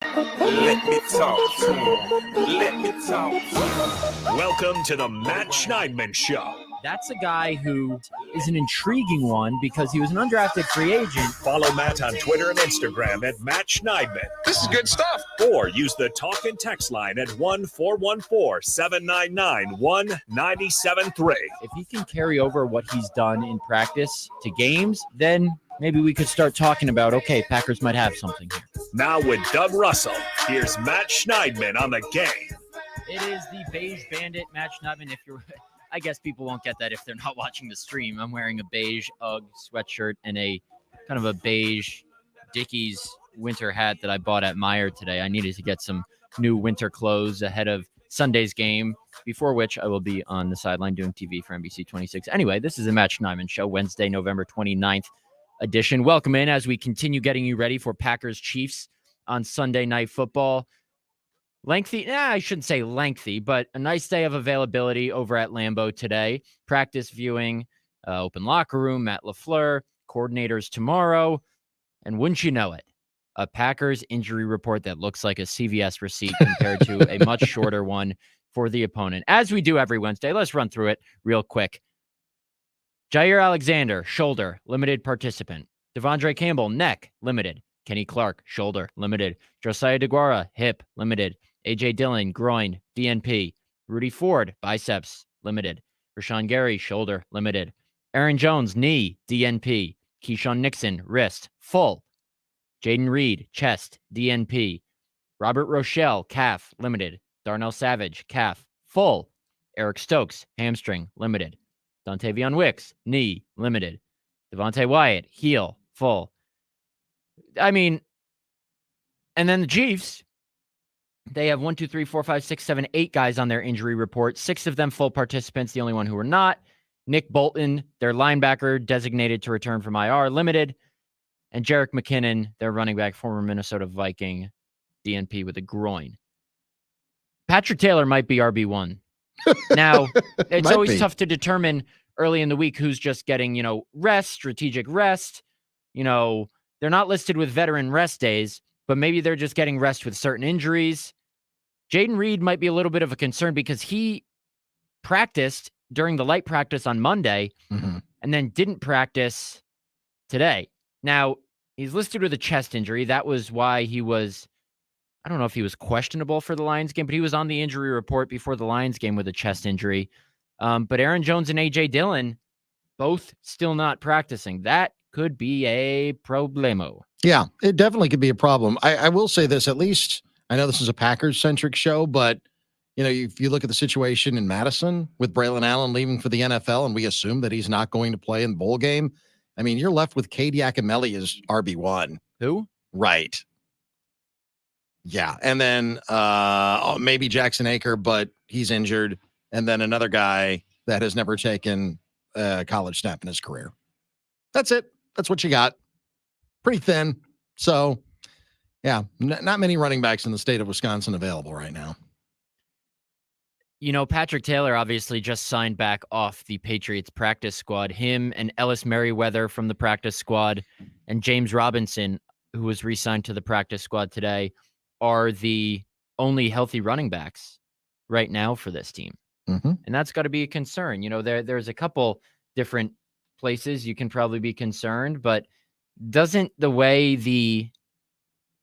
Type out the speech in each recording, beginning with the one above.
Let me talk to him. Let me talk to him. Welcome to the Matt Schneidman Show. That's a guy who is an intriguing one because he was an undrafted free agent. Follow Matt on Twitter and Instagram at Matt Schneidman. This is good stuff. Or use the talk and text line at 1-414-799-1973. If he can carry over what he's done in practice to games, then maybe we could start talking about, okay, Packers might have something here. Now with Doug Russell, here's Matt Schneidman on the game. It is the Beige Bandit, Matt Schneidman. I guess people won't get that if they're not watching the stream. I'm wearing a beige UGG sweatshirt and a kind of a beige Dickies winter hat that I bought at Meijer today. I needed to get some new winter clothes ahead of Sunday's game, before which I will be on the sideline doing TV for NBC 26. Anyway, this is a Matt Schneidman Show, Wednesday, November 29th edition. Welcome in as we continue getting you ready for Packers-Chiefs on Sunday Night Football. I shouldn't say lengthy, but a nice day of availability over at Lambeau today. Practice viewing, open locker room, Matt LaFleur, coordinators tomorrow. And wouldn't you know it, a Packers injury report that looks like a CVS receipt compared to a much shorter one for the opponent. As we do every Wednesday, let's run through it real quick. Jair Alexander, shoulder, limited participant. Devondre Campbell, neck, limited. Kenny Clark, shoulder, limited. Josiah DeGuara, hip, limited. A.J. Dillon, groin, DNP. Rudy Ford, biceps, limited. Rashawn Gary, shoulder, limited. Aaron Jones, knee, DNP. Keyshawn Nixon, wrist, full. Jaden Reed, chest, DNP. Robert Rochelle, calf, limited. Darnell Savage, calf, full. Eric Stokes, hamstring, limited. Dontavion Wicks, knee, limited. Devontae Wyatt, heel, full. And then the Chiefs, they have 8 guys on their injury report. 6 of them full participants. The only one who are not, Nick Bolton, their linebacker designated to return from IR, limited. And Jerick McKinnon, their running back, former Minnesota Viking, DNP with a groin. Patrick Taylor might be RB1. Now, it's always tough to determine early in the week who's just getting, rest, strategic rest. They're not listed with veteran rest days, but maybe they're just getting rest with certain injuries. Jaden Reed might be a little bit of a concern because he practiced during the light practice on Monday and then didn't practice today. Now, he's listed with a chest injury. That was why I don't know if he was questionable for the Lions game, but he was on the injury report before the Lions game with a chest injury. But Aaron Jones and A.J. Dillon, both still not practicing. That could be a problemo. Yeah, it definitely could be a problem. I will say this, at least, I know this is a Packers-centric show, but, if you look at the situation in Madison with Braylon Allen leaving for the NFL, and we assume that he's not going to play in the bowl game, you're left with Cade Yakimelli as RB1. Who? Right. Yeah, and then maybe Jackson Aker, but he's injured, and then another guy that has never taken a college snap in his career. That's it. That's what you got. Pretty thin. So, yeah, not many running backs in the state of Wisconsin available right now. Patrick Taylor obviously just signed back off the Patriots practice squad. Him and Ellis Merriweather from the practice squad and James Robinson, who was re-signed to the practice squad today, are the only healthy running backs right now for this team. And that's got to be a concern. There's a couple different places you can probably be concerned, but doesn't the way the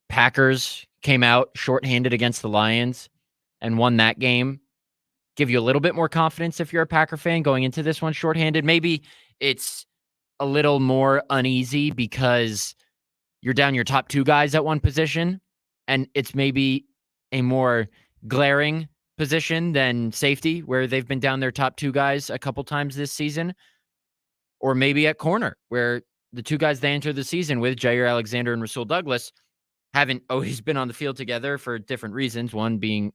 Packers came out shorthanded against the Lions and won that game give you a little bit more confidence if you're a Packer fan going into this one shorthanded? Maybe it's a little more uneasy because you're down your top 2 guys at one position, and it's maybe a more glaring position than safety, where they've been down their top 2 guys a couple times this season, or maybe at corner, where the 2 guys they entered the season with, Jair Alexander and Rasul Douglas, haven't always been on the field together for different reasons. One being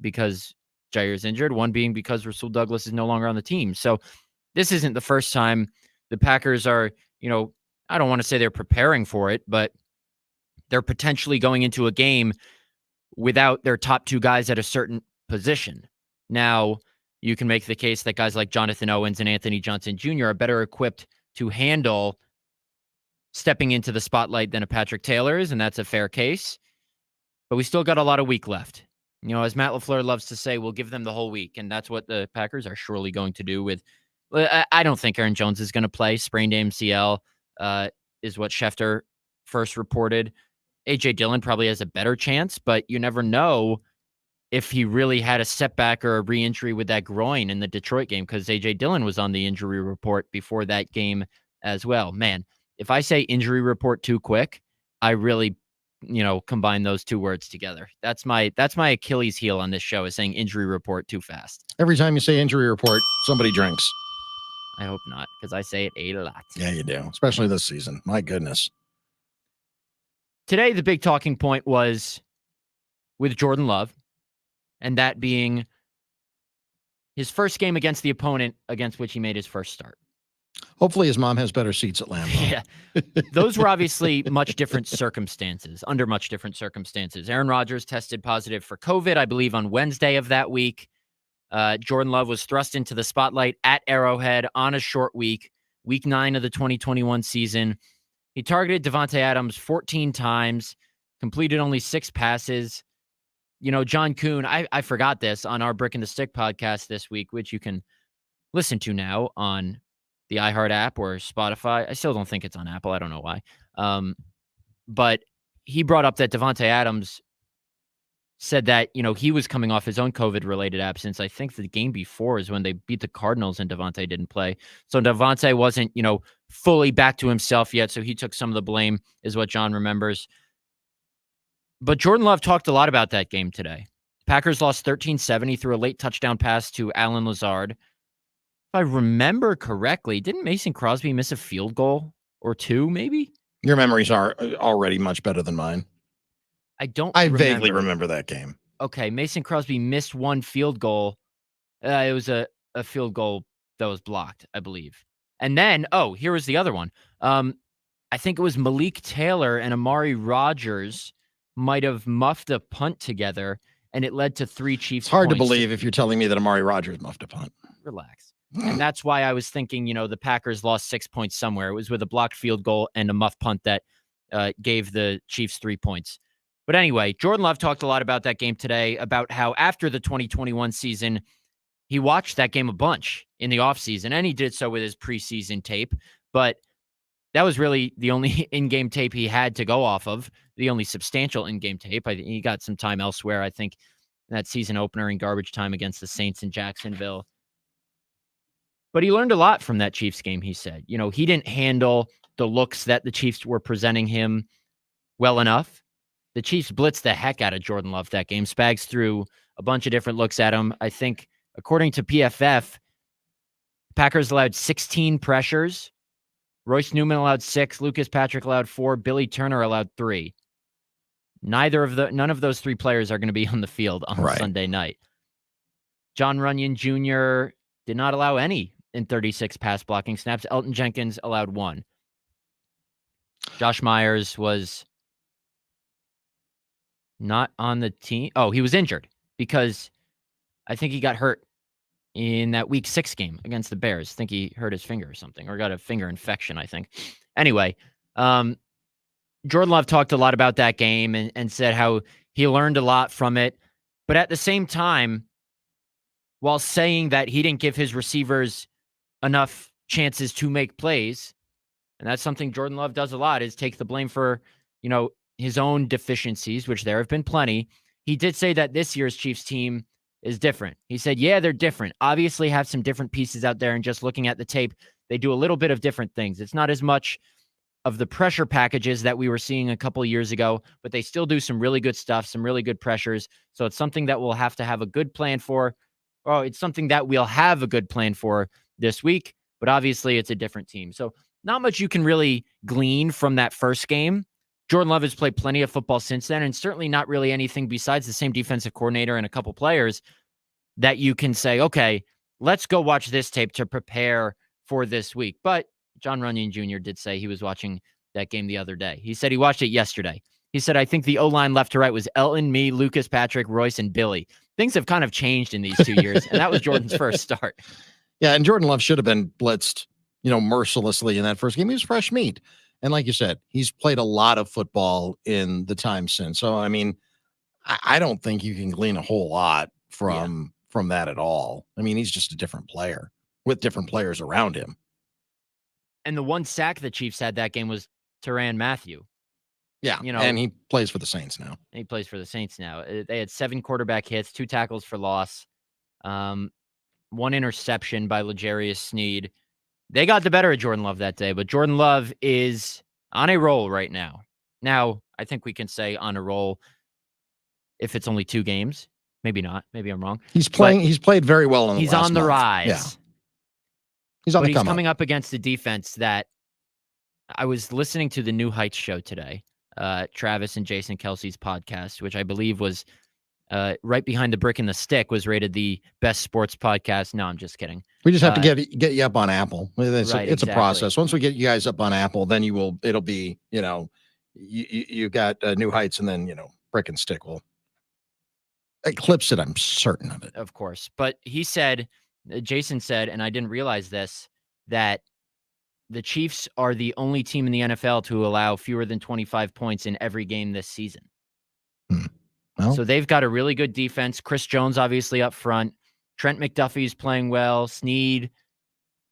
because Jair's injured, one being because Rasul Douglas is no longer on the team. So this isn't the first time the Packers are, I don't want to say they're preparing for it, but they're potentially going into a game without their top 2 guys at a certain position. Now, you can make the case that guys like Jonathan Owens and Anthony Johnson Jr. are better equipped to handle stepping into the spotlight than a Patrick Taylor is, and that's a fair case. But we still got a lot of week left. As Matt LaFleur loves to say, we'll give them the whole week, and that's what the Packers are surely going to do with. I don't think Aaron Jones is going to play. Sprained MCL is what Schefter first reported. A.J. Dillon probably has a better chance, but you never know if he really had a setback or a re-injury with that groin in the Detroit game, because A.J. Dillon was on the injury report before that game as well. Man, if I say injury report too quick, I really, combine those two words together. That's my Achilles heel on this show, is saying injury report too fast. Every time you say injury report, somebody drinks. I hope not, because I say it a lot. Yeah, you do, especially this season. My goodness. Today, the big talking point was with Jordan Love, and that being his first game against the opponent against which he made his first start. Hopefully his mom has better seats at Lambeau. Yeah. Those were obviously under much different circumstances. Aaron Rodgers tested positive for COVID, I believe, on Wednesday of that week. Jordan Love was thrust into the spotlight at Arrowhead on a short week 9 of the 2021 season. He targeted Davante Adams 14 times, completed only 6 passes. John Kuhn, I forgot this on our Brick and the Stick podcast this week, which you can listen to now on the iHeart app or Spotify. I still don't think it's on Apple. I don't know why. But he brought up that Davante Adams said that, he was coming off his own COVID-related absence. I think the game before is when they beat the Cardinals and Davante didn't play. So Davante wasn't, fully back to himself yet, so he took some of the blame, is what John remembers. But Jordan Love talked a lot about that game today. Packers lost 13-7. He threw a late touchdown pass to Allen Lazard. If I remember correctly, didn't Mason Crosby miss a field goal or two, maybe? Your memories are already much better than mine. I vaguely remember that game. Okay, Mason Crosby missed one field goal. It was a field goal that was blocked, I believe. And then, here was the other one. I think it was Malik Taylor and Amari Rodgers might have muffed a punt together, and it led to 3 Chiefs. It's hard to believe if you're telling me that Amari Rodgers muffed a punt. Relax. And that's why I was thinking, the Packers lost 6 points somewhere. It was with a blocked field goal and a muff punt that gave the Chiefs 3 points. But anyway, Jordan Love talked a lot about that game today, about how after the 2021 season, he watched that game a bunch in the offseason, and he did so with his preseason tape. But that was really the only in-game tape he had to go off of, the only substantial in-game tape. He got some time elsewhere, I think, in that season opener in garbage time against the Saints in Jacksonville. But he learned a lot from that Chiefs game, he said. He didn't handle the looks that the Chiefs were presenting him well enough. The Chiefs blitzed the heck out of Jordan Love that game. Spags threw a bunch of different looks at him. I think, according to PFF, Packers allowed 16 pressures. Royce Newman allowed 6. Lucas Patrick allowed 4. Billy Turner allowed 3. None of those 3 players are going to be on the field on Sunday night. John Runyon Jr. did not allow any in 36 pass blocking snaps. Elton Jenkins allowed 1. Josh Myers was not on the team. Oh, he was injured because I think he got hurt in that week 6 game against the Bears. I think he hurt his finger or something, or got a finger infection, I think. Anyway, Jordan Love talked a lot about that game and said how he learned a lot from it. But at the same time, while saying that he didn't give his receivers enough chances to make plays, and that's something Jordan Love does a lot, is take the blame for, his own deficiencies, which there have been plenty. He did say that this year's Chiefs team is different. He said, yeah, they're different. Obviously have some different pieces out there, and just looking at the tape, they do a little bit of different things. It's not as much of the pressure packages that we were seeing a couple of years ago, but they still do some really good stuff, some really good pressures. So it's something that we'll have to have a good plan for. Oh, it's something that we'll have a good plan for this week, but obviously it's a different team. So not much you can really glean from that first game. Jordan Love has played plenty of football since then, and certainly not really anything besides the same defensive coordinator and a couple players that you can say, okay, let's go watch this tape to prepare for this week. But John Runyon Jr. did say he was watching that game the other day. He said he watched it yesterday. He said, I think the O-line left to right was Elton, me, Lucas Patrick, Royce, and Billy. Things have kind of changed in these 2 years, and that was Jordan's first start. Yeah, and Jordan Love should have been blitzed, mercilessly in that first game. He was fresh meat. And like you said, he's played a lot of football in the time since. So, I don't think you can glean a whole lot from that at all. I mean, he's just a different player with different players around him. And the one sack the Chiefs had that game was Tyrann Mathieu. Yeah, and he plays for the Saints now. He plays for the Saints now. They had 7 quarterback hits, 2 tackles for loss, 1 interception by L'Jarius Sneed. They got the better of Jordan Love that day, but Jordan Love is on a roll right now. Now, I think we can say on a roll if it's only 2 games. Maybe not. Maybe I'm wrong. He's played very well in the He's last on the month. rise. Yeah. He's on the come coming up against a defense that I was listening to the New Heights show today, Travis and Jason Kelsey's podcast, which I believe was right behind the brick and the stick, was rated the best sports podcast. No, I'm just kidding. We just have to get you up on Apple. It's exactly. a process. Once we get you guys up on Apple, then it'll be, you got New Heights, and then, brick and stick will eclipse it. I'm certain of it. Of course. But he said, Jason said, and I didn't realize this, that the Chiefs are the only team in the NFL to allow fewer than 25 points in every game this season. Well, so they've got a really good defense. Chris Jones, obviously, up front. Trent McDuffie's playing well. Sneed.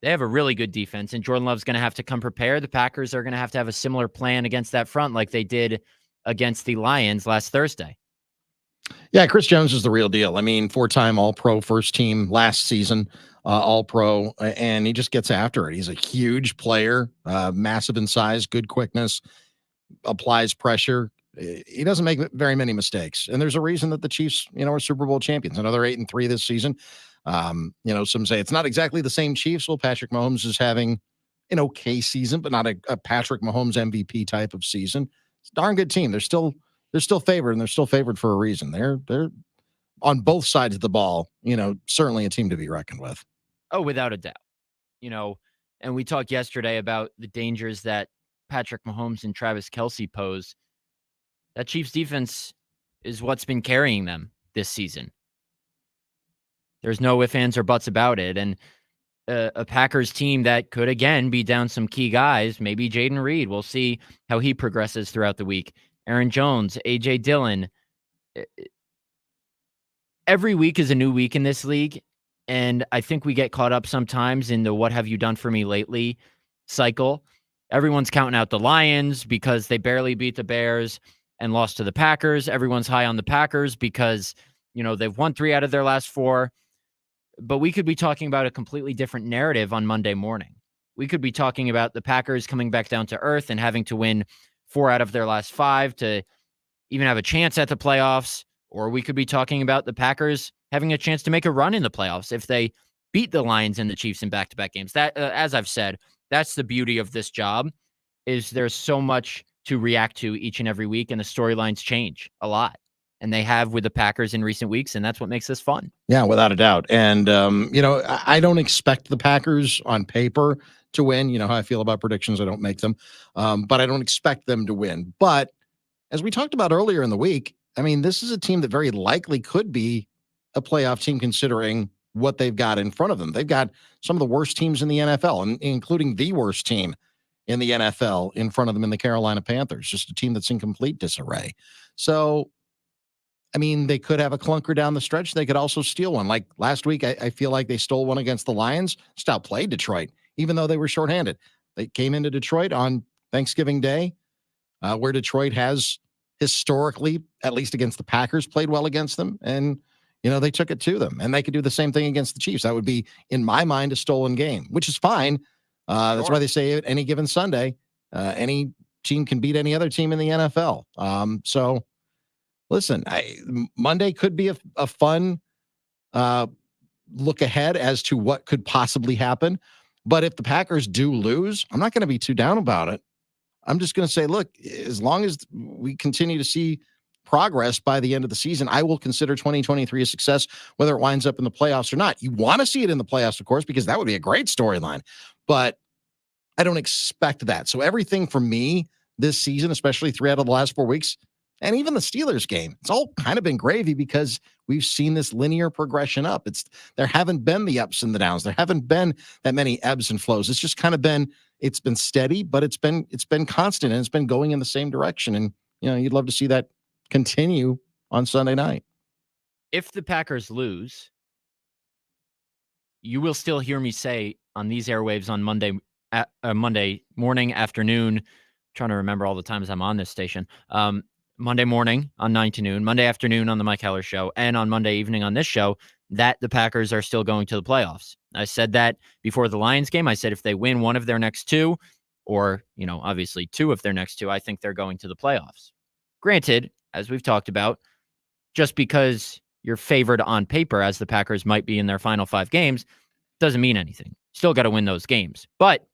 They have a really good defense, and Jordan Love's going to have to come prepared. The Packers are going to have a similar plan against that front like they did against the Lions last Thursday. Yeah, Chris Jones is the real deal. I mean, 4-time All-Pro, first team last season, All-Pro, and he just gets after it. He's a huge player, massive in size, good quickness, applies pressure. He doesn't make very many mistakes. And there's a reason that the Chiefs, are Super Bowl champions. Another 8-3 this season. Some say it's not exactly the same Chiefs. Well, Patrick Mahomes is having an okay season, but not a Patrick Mahomes MVP type of season. It's a darn good team. They're still favored, and they're still favored for a reason. They're on both sides of the ball, certainly a team to be reckoned with. Oh, without a doubt. And we talked yesterday about the dangers that Patrick Mahomes and Travis Kelsey pose. That Chiefs defense is what's been carrying them this season. There's no ifs, ands, or buts about it. And a Packers team that could, again, be down some key guys, maybe Jaden Reed. We'll see how he progresses throughout the week. Aaron Jones, A.J. Dillon. Every week is a new week in this league, and I think we get caught up sometimes in the what have you done for me lately cycle. Everyone's counting out the Lions because they barely beat the Bears and lost to the Packers. Everyone's high on the Packers because, they've won 3 out of their last 4. But we could be talking about a completely different narrative on Monday morning. We could be talking about the Packers coming back down to earth and having to win 4 out of their last 5 to even have a chance at the playoffs. Or we could be talking about the Packers having a chance to make a run in the playoffs if they beat the Lions and the Chiefs in back-to-back games. That, as I've said, that's the beauty of this job, is there's so much to react to each and every week, and the storylines change a lot. And they have with the Packers in recent weeks, and that's what makes this fun. Yeah, without a doubt. And, I don't expect the Packers on paper to win. You know how I feel about predictions. I don't make them. But I don't expect them to win. But as we talked about earlier in the week, I mean, this is a team that very likely could be a playoff team considering what they've got in front of them. They've got some of the worst teams in the NFL, and including the worst team in the NFL in front of them in the Carolina Panthers, just a team that's in complete disarray. So, I mean, they could have a clunker down the stretch. They could also steal one. Like last week, I feel like they stole one against the Lions. Just outplayed Detroit, even though they were shorthanded. They came into Detroit on Thanksgiving Day, where Detroit has historically, at least against the Packers, played well against them. And, they took it to them. And they could do the same thing against the Chiefs. That would be, in my mind, a stolen game, which is fine. That's why they say at any given Sunday, any team can beat any other team in the NFL. So, listen, Monday could be a fun look ahead as to what could possibly happen. But if the Packers do lose, I'm not going to be too down about it. I'm just going to say, look, as long as we continue to see progress by the end of the season, I will consider 2023 a success, whether it winds up in the playoffs or not. You want to see it in the playoffs, of course, because that would be a great storyline. But I don't expect that. So everything for me this season, especially 3 out of the last 4 weeks, and even the Steelers game, it's all kind of been gravy because we've seen this linear progression up. There haven't been the ups and the downs. There haven't been that many ebbs and flows. It's just kind of been, it's been steady, but it's been constant, and it's been going in the same direction. And, you'd love to see that continue on Sunday night. If the Packers lose, you will still hear me say on these airwaves on Monday morning, afternoon, trying to remember all the times I'm on this station, Monday morning on 9 to noon, Monday afternoon on the Mike Heller Show, and on Monday evening on this show, that the Packers are still going to the playoffs. I said that before the Lions game. I said if they win one of their next two, or, obviously two of their next two, I think they're going to the playoffs. Granted, as we've talked about, just because you're favored on paper, as the Packers might be in their final 5 games, doesn't mean anything. Still got to win those games. But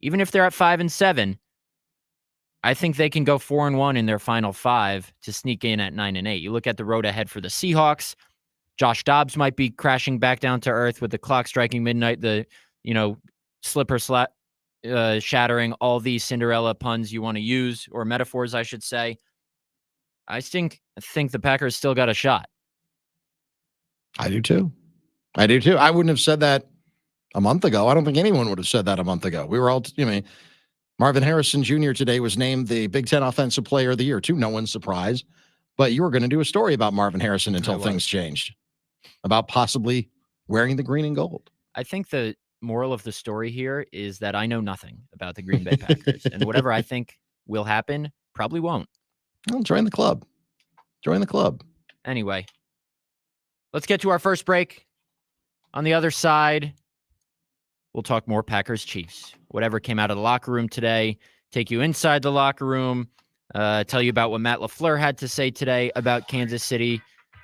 even if they're at 5-7, I think they can go 4-1 in their final 5 to sneak in at 9-8. You look at the road ahead for the Seahawks. Josh Dobbs might be crashing back down to earth with the clock striking midnight, the slipper shattering, all these Cinderella puns you want to use, or metaphors, I should say. I think the Packers still got a shot. I do too. I wouldn't have said that a month ago. I don't think anyone would have said that a month ago. We were all, Marvin Harrison Jr. today was named the Big Ten Offensive Player of the Year, to no one's surprise. But you were going to do a story about Marvin Harrison until things changed, about possibly wearing the green and gold. I think the moral of the story here is that I know nothing about the Green Bay Packers, and whatever I think will happen probably won't. Well, join the club. Anyway, let's get to our first break. On the other side, we'll talk more Packers-Chiefs. Whatever came out of the locker room today, take you inside the locker room, tell you about what Matt LaFleur had to say today about Kansas City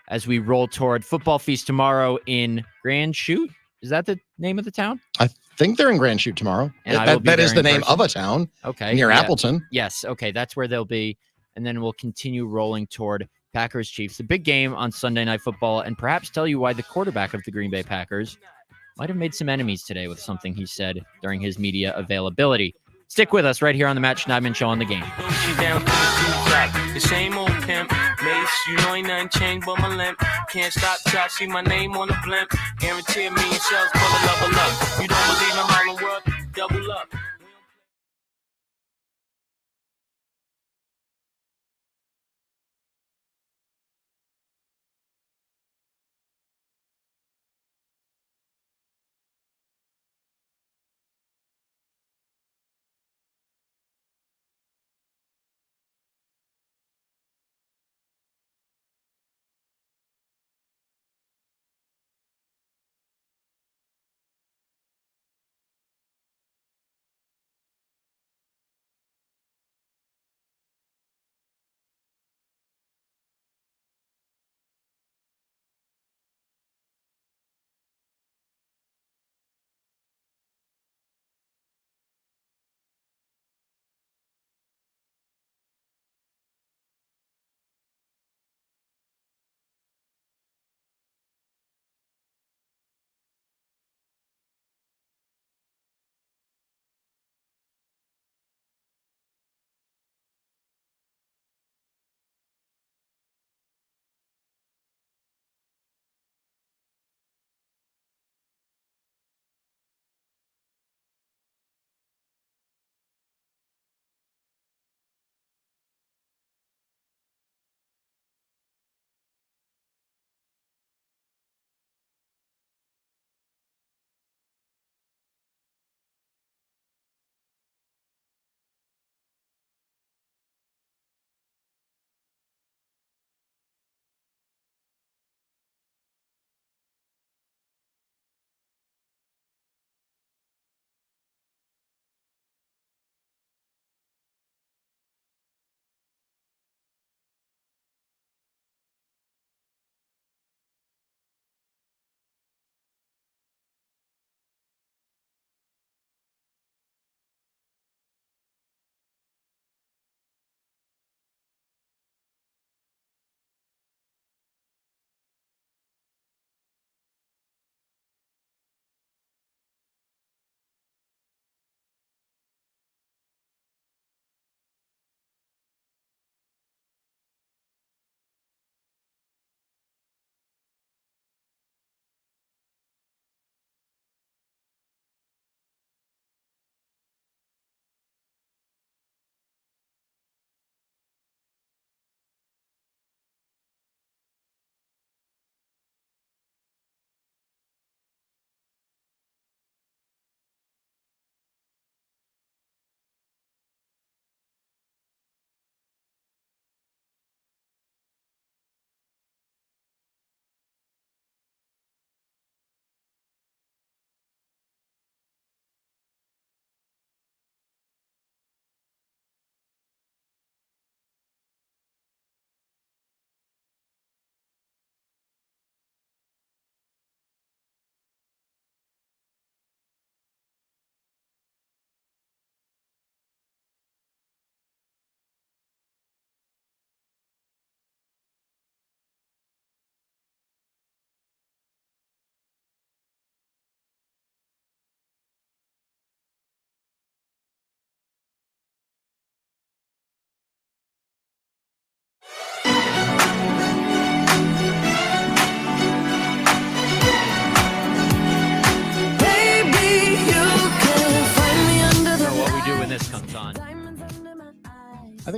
as we roll toward Football Feast tomorrow in Grand Chute. Is that the name of the town? I think they're in Grand Chute tomorrow. And that is the name of a town. Okay. Near Appleton. Yes. Okay. That's where they'll be. And then we'll continue rolling toward Packers-Chiefs, the big game on Sunday Night Football, and perhaps tell you why the quarterback of the Green Bay Packers might have made some enemies today with something he said during his media availability. Stick with us right here on the Matt Schneidman Show on the Game. The same old pimp, mace, ain't nothing changed but my limp. Can't stop till I see my name on the blimp. Guarantee me and shells pull a level up. You don't believe in Harlem World? Double up.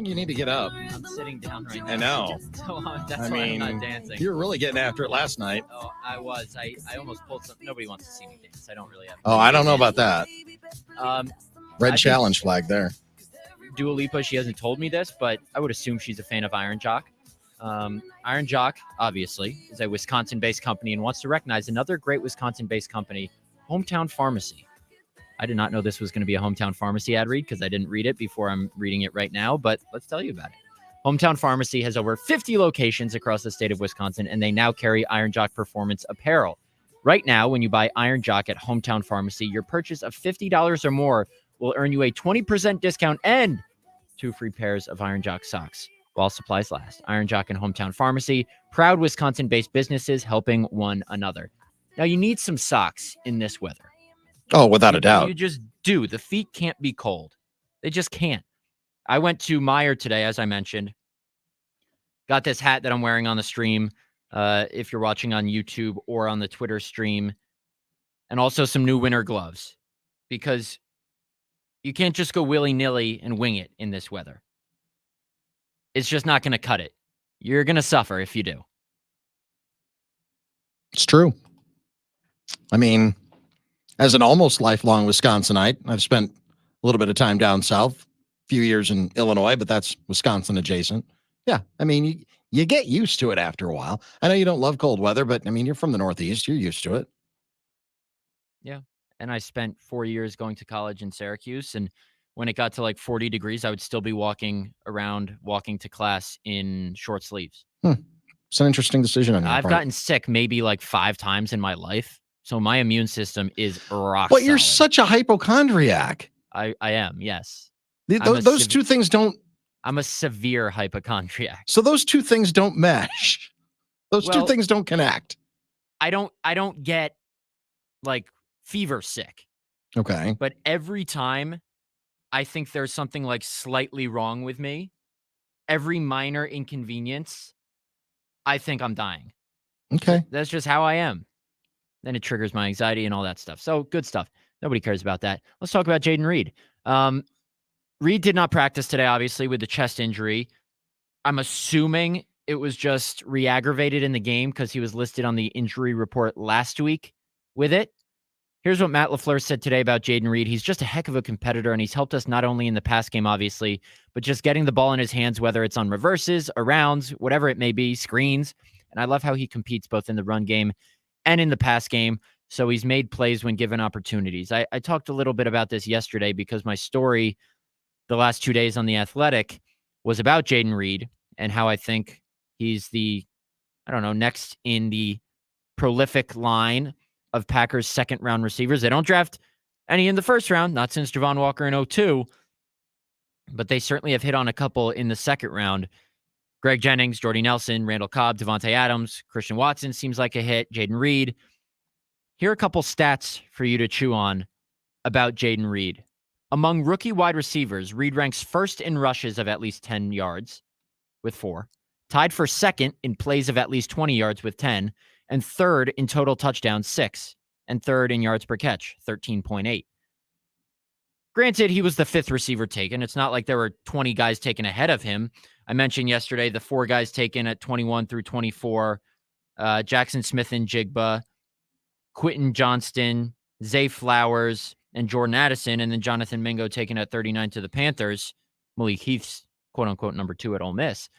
think you need to get up. I'm sitting down right now. I know. So that's I why mean, I'm not dancing. you were really getting after it last night. Oh, I was. I almost pulled some. Nobody wants to see me dance. I don't really have. Oh, I don't know about that. Red I challenge flag there. Dua Lipa, she hasn't told me this, but I would assume she's a fan of Iron Jock. Iron Jock, obviously, is a Wisconsin-based company and wants to recognize another great Wisconsin-based company, Hometown Pharmacy. I did not know this was going to be a Hometown Pharmacy ad read because I didn't read it before I'm reading it right now, but let's tell you about it. Hometown Pharmacy has over 50 locations across the state of Wisconsin, and they now carry Iron Jock Performance apparel. Right now, when you buy Iron Jock at Hometown Pharmacy, your purchase of $50 or more will earn you a 20% discount and 2 free pairs of Iron Jock socks while supplies last. Iron Jock and Hometown Pharmacy, proud Wisconsin-based businesses helping one another. Now, you need some socks in this weather. Oh, without a doubt. You just do. The feet can't be cold. They just can't. I went to Meijer today, as I mentioned. Got this hat that I'm wearing on the stream, if you're watching on YouTube or on the Twitter stream. And also some new winter gloves. Because you can't just go willy-nilly and wing it in this weather. It's just not going to cut it. You're going to suffer if you do. It's true. I mean, as an almost lifelong Wisconsinite, I've spent a little bit of time down south, a few years in Illinois, but that's Wisconsin adjacent. Yeah, I mean, you get used to it after a while. I know you don't love cold weather, but I mean, you're from the Northeast. You're used to it. Yeah. And I spent 4 years going to college in Syracuse. And when it got to like 40 degrees, I would still be walking to class in short sleeves. It's an interesting decision on your I've part. gotten sick maybe like 5 times in my life. So my immune system is rock But you're solid. such a hypochondriac. I am, yes. Those two things don't. I'm a severe hypochondriac. So those two things don't mesh. Those two Well, things don't connect. I don't get like fever sick. Okay. But every time I think there's something like slightly wrong with me, every minor inconvenience, I think I'm dying. Okay. That's just how I am. Then it triggers my anxiety and all that stuff. So good stuff. Nobody cares about that. Let's talk about Jayden Reed. Reed did not practice today, obviously, with the chest injury. I'm assuming it was just re-aggravated in the game because he was listed on the injury report last week with it. Here's what Matt LaFleur said today about Jayden Reed. He's just a heck of a competitor, and he's helped us not only in the pass game, obviously, but just getting the ball in his hands, whether it's on reverses, arounds, whatever it may be, screens. And I love how he competes both in the run game and in the pass game. So he's made plays when given opportunities. I talked a little bit about this yesterday because my story the last 2 days on The Athletic was about Jayden Reed and how I think he's next in the prolific line of Packers' second-round receivers. They don't draft any in the first round, not since Javon Walker in 2002, but they certainly have hit on a couple in the second round. Greg Jennings, Jordy Nelson, Randall Cobb, Devontae Adams, Christian Watson seems like a hit, Jayden Reed. Here are a couple stats for you to chew on about Jayden Reed. Among rookie wide receivers, Reed ranks first in rushes of at least 10 yards with 4, tied for second in plays of at least 20 yards with 10, and third in total touchdowns, 6, and third in yards per catch, 13.8. Granted, he was the 5th receiver taken. It's not like there were 20 guys taken ahead of him. I mentioned yesterday the 4 guys taken at 21 through 24, Jackson Smith and Jigba, Quentin Johnston, Zay Flowers, and Jordan Addison, and then Jonathan Mingo taken at 39 to the Panthers. Malik Heath's quote-unquote number 2 at Ole Miss.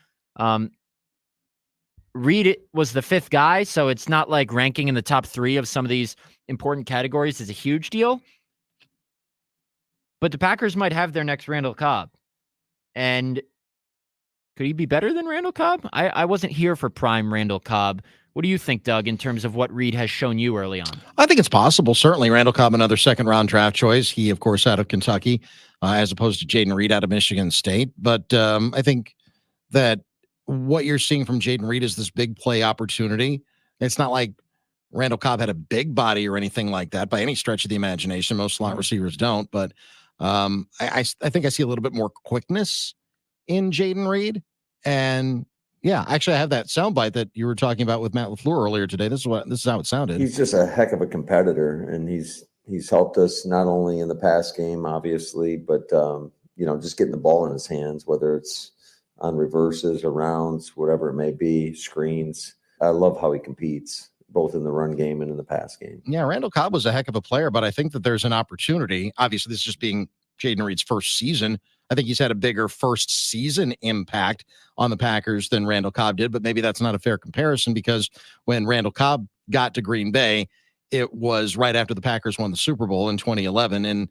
Reed was the 5th guy, so it's not like ranking in the top 3 of some of these important categories is a huge deal. But the Packers might have their next Randall Cobb. And could he be better than Randall Cobb? I wasn't here for prime Randall Cobb. What do you think, Doug, in terms of what Reed has shown you early on? I think it's possible. Certainly, Randall Cobb, another second-round draft choice. He, of course, out of Kentucky, as opposed to Jayden Reed out of Michigan State. But I think that what you're seeing from Jayden Reed is this big play opportunity. It's not like Randall Cobb had a big body or anything like that by any stretch of the imagination. Most slot receivers don't. But I think I see a little bit more quickness in Jayden Reed. And yeah, actually, I have that soundbite that you were talking about with Matt LaFleur earlier today. This is how it sounded. He's just a heck of a competitor, and he's helped us not only in the pass game, obviously, but just getting the ball in his hands, whether it's on reverses or rounds, whatever it may be, screens. I love how he competes, both in the run game and in the pass game. Yeah, Randall Cobb was a heck of a player, but I think that there's an opportunity. Obviously, this is just being Jaden Reed's first season. I think he's had a bigger first season impact on the Packers than Randall Cobb did, but maybe that's not a fair comparison because when Randall Cobb got to Green Bay, it was right after the Packers won the Super Bowl in 2011. And,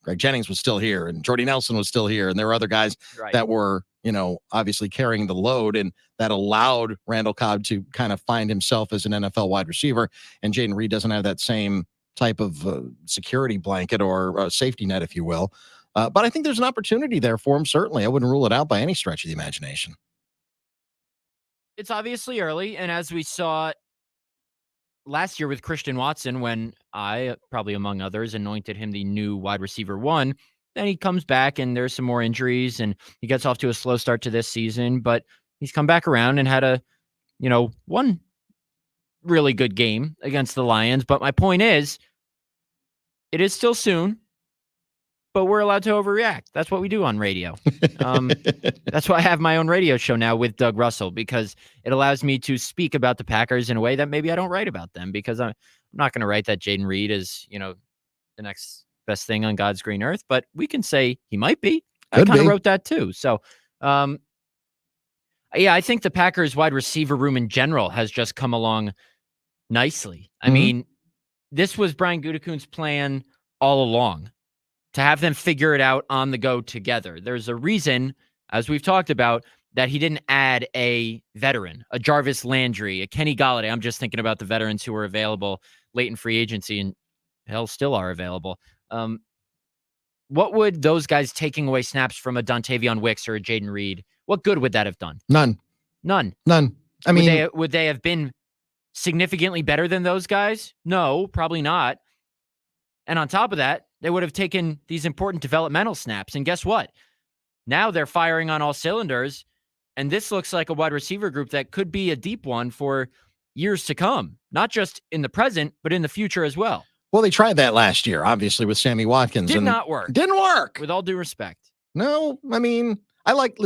Greg Jennings was still here and Jordy Nelson was still here. And there were other guys that were, obviously carrying the load, and that allowed Randall Cobb to kind of find himself as an NFL wide receiver. And Jaden Reed doesn't have that same type of security blanket or safety net, if you will. But I think there's an opportunity there for him, certainly. I wouldn't rule it out by any stretch of the imagination. It's obviously early, and as we saw last year with Christian Watson, when I, probably among others, anointed him the new wide receiver 1, then he comes back and there's some more injuries and he gets off to a slow start to this season, but he's come back around and had one really good game against the Lions. But my point is, it is still soon, but we're allowed to overreact. That's what we do on radio. That's why I have my own radio show now with Doug Russell, because it allows me to speak about the Packers in a way that maybe I don't write about them, because I'm not going to write that Jaden Reed is, the next best thing on God's green earth, but we can say he might be. I kind of wrote that too. So, I think the Packers wide receiver room in general has just come along nicely. I mean, this was Brian Gutekunst's plan all along, to have them figure it out on the go together. There's a reason, as we've talked about, that he didn't add a veteran, a Jarvis Landry, a Kenny Golladay. I'm just thinking about the veterans who were available late in free agency and hell still are available. What would those guys taking away snaps from a Dontavion Wicks or a Jaden Reed, what good would that have done? None. I mean, would they have been significantly better than those guys? No, probably not. And on top of that, they would have taken these important developmental snaps. And guess what? Now they're firing on all cylinders. And this looks like a wide receiver group that could be a deep one for years to come, not just in the present, but in the future as well. Well, they tried that last year, obviously, with Sammy Watkins. Did not work. Didn't work. With all due respect. No, I mean, I like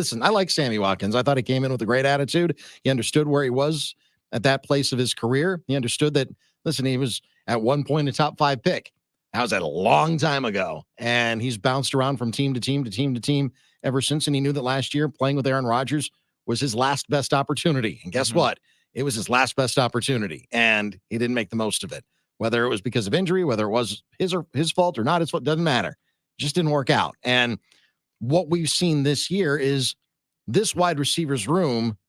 Sammy Watkins. I thought he came in with a great attitude. He understood where he was at that place of his career. He understood that, listen, he was at one point a top 5 pick. That was a long time ago. And he's bounced around from team to team to team to team ever since. And he knew that last year playing with Aaron Rodgers was his last best opportunity. And guess what? It was his last best opportunity. And he didn't make the most of it. Whether it was because of injury, whether it was his fault or not, it doesn't matter. It just didn't work out. And what we've seen this year is this wide receivers room,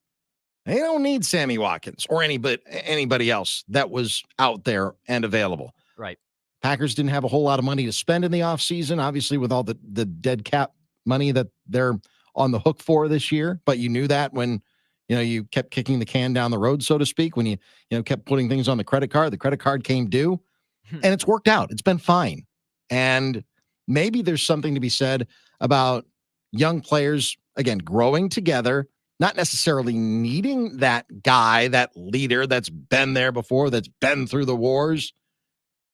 they don't need Sammy Watkins or anybody else that was out there and available. Right. Packers didn't have a whole lot of money to spend in the offseason, obviously, with all the dead cap money that they're on the hook for this year. But you knew that when, you kept kicking the can down the road, so to speak, when you kept putting things on the credit card came due, and it's worked out. It's been fine. And maybe there's something to be said about young players, again, growing together, not necessarily needing that guy, that leader that's been there before, that's been through the wars.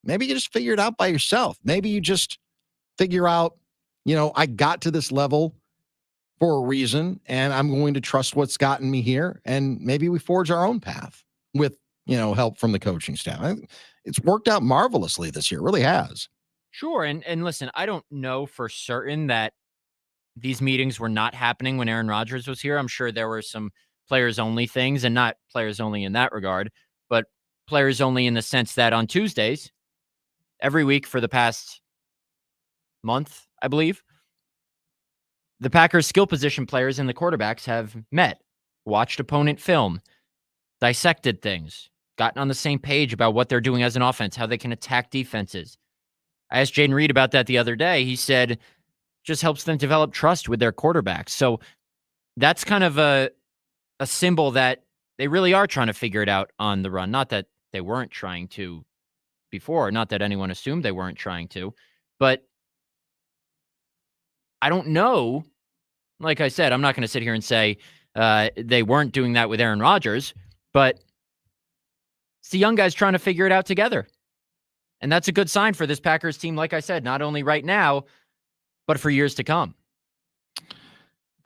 Maybe you just figure it out by yourself. Maybe you just figure out, I got to this level for a reason, and I'm going to trust what's gotten me here. And maybe we forge our own path with, help from the coaching staff. It's worked out marvelously this year. It really has. Sure. And listen, I don't know for certain that these meetings were not happening when Aaron Rodgers was here. I'm sure there were some players only things, and not players only in that regard, but players only in the sense that on Tuesdays, every week for the past month, I believe, the Packers skill position players and the quarterbacks have met, watched opponent film, dissected things, gotten on the same page about what they're doing as an offense, how they can attack defenses. I asked Jaden Reed about that the other day. He said just helps them develop trust with their quarterbacks. So that's kind of a symbol that they really are trying to figure it out on the run. Not that they weren't trying to before, not that anyone assumed they weren't trying to, but I don't know. Like I said, I'm not going to sit here and say they weren't doing that with Aaron Rodgers, but it's the young guys trying to figure it out together. And that's a good sign for this Packers team, like I said, not only right now, but for years to come.